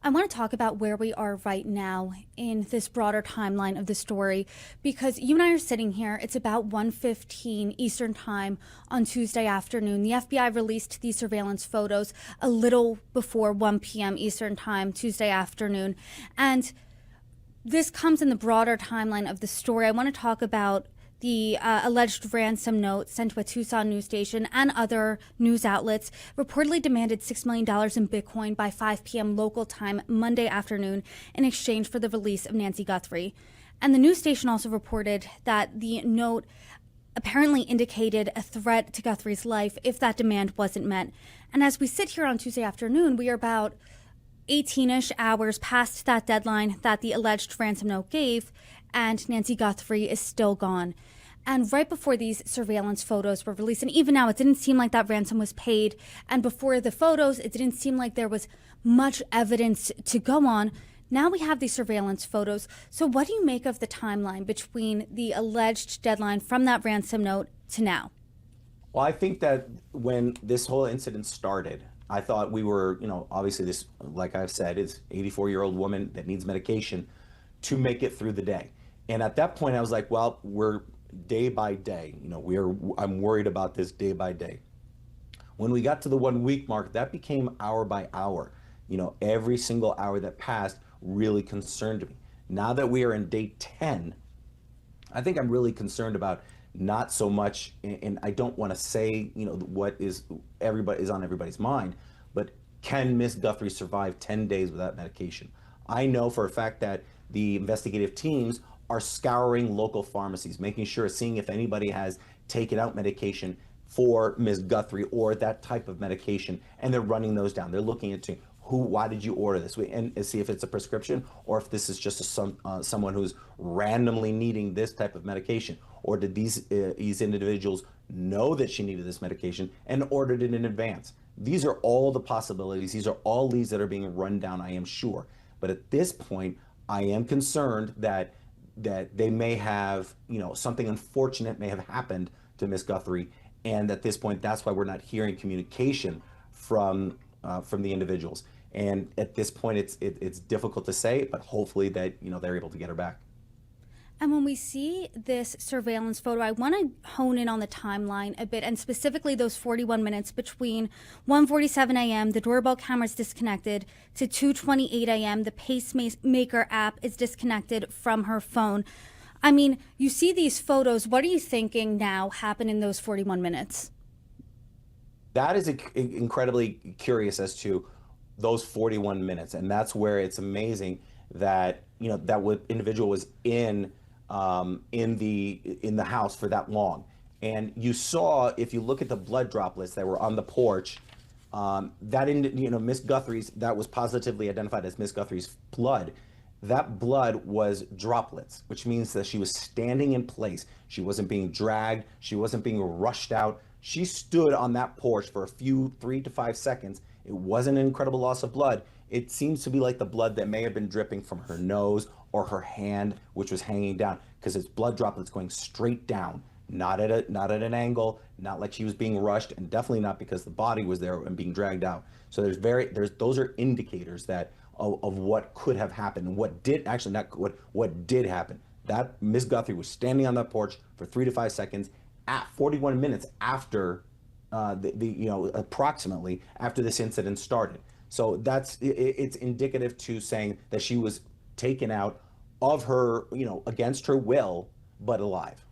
I want to talk about where we are right now in this broader timeline of the story because you and I are sitting here. It's about 1:15 Eastern Time on Tuesday afternoon. The FBI released these surveillance photos a little before 1 p.m. Eastern Time Tuesday afternoon. And this comes in the broader timeline of the story. I want to talk about the alleged ransom note sent to a Tucson news station and other news outlets reportedly demanded $6 million in Bitcoin by 5 p.m. local time Monday afternoon in exchange for the release of Nancy Guthrie. And the news station also reported that the note apparently indicated a threat to Guthrie's life if that demand wasn't met. And as we sit here on Tuesday afternoon, we are about 18-ish hours past that deadline that the alleged ransom note gave, and Nancy Guthrie is still gone. And right before these surveillance photos were released, and even now, it didn't seem like that ransom was paid. And before the photos, it didn't seem like there was much evidence to go on. Now we have these surveillance photos. So what do you make of the timeline between the alleged deadline from that ransom note to now? Well, I think that when this whole incident started, I thought we were, obviously this, like I've said, is 84-year-old woman that needs medication to make it through the day. And at that point, I was like, well, we're day by day. I'm worried about this day by day. When we got to the 1 week mark, that became hour by hour. Every single hour that passed really concerned me. Now that we are in day 10, I think I'm really concerned about not so much, and I don't want to say, what is on everybody's mind, but can Miss Guthrie survive 10 days without medication? I know for a fact that the investigative teams are scouring local pharmacies, making sure, seeing if anybody has taken out medication for Ms. Guthrie or that type of medication, and they're running those down. They're looking into why did you order this, and see if it's a prescription or if this is just someone who's randomly needing this type of medication, or did these individuals know that she needed this medication and ordered it in advance. These are all the possibilities. These are all leads that are being run down, I am sure. But at this point, I am concerned that they may have, something unfortunate may have happened to Miss Guthrie, and at this point, that's why we're not hearing communication from the individuals. And at this point, it's difficult to say, but hopefully that they're able to get her back. And when we see this surveillance photo, I want to hone in on the timeline a bit, and specifically those 41 minutes between 1:47 a.m., the doorbell camera is disconnected, to 2:28 a.m., the pacemaker app is disconnected from her phone. I mean, you see these photos. What are you thinking now happened in those 41 minutes? That is incredibly curious as to those 41 minutes. And that's where it's amazing that, that individual was in the house for that long. And you saw, if you look at the blood droplets that were on the porch, Miss Guthrie's, that was positively identified as Miss Guthrie's blood. That blood was droplets, which means that she was standing in place. She wasn't being dragged. She wasn't being rushed out. She stood on that porch for a few 3 to 5 seconds. It wasn't an incredible loss of blood. It seems to be like the blood that may have been dripping from her nose or her hand, which was hanging down, because it's blood droplets going straight down, not at an angle, not like she was being rushed, and definitely not because the body was there and being dragged out. So those are indicators that of what could have happened and what did actually not what did happen. That Miss Guthrie was standing on that porch for 3 to 5 seconds at 41 minutes after approximately after this incident started. So it's indicative to saying that she was taken out of her, against her will, but alive.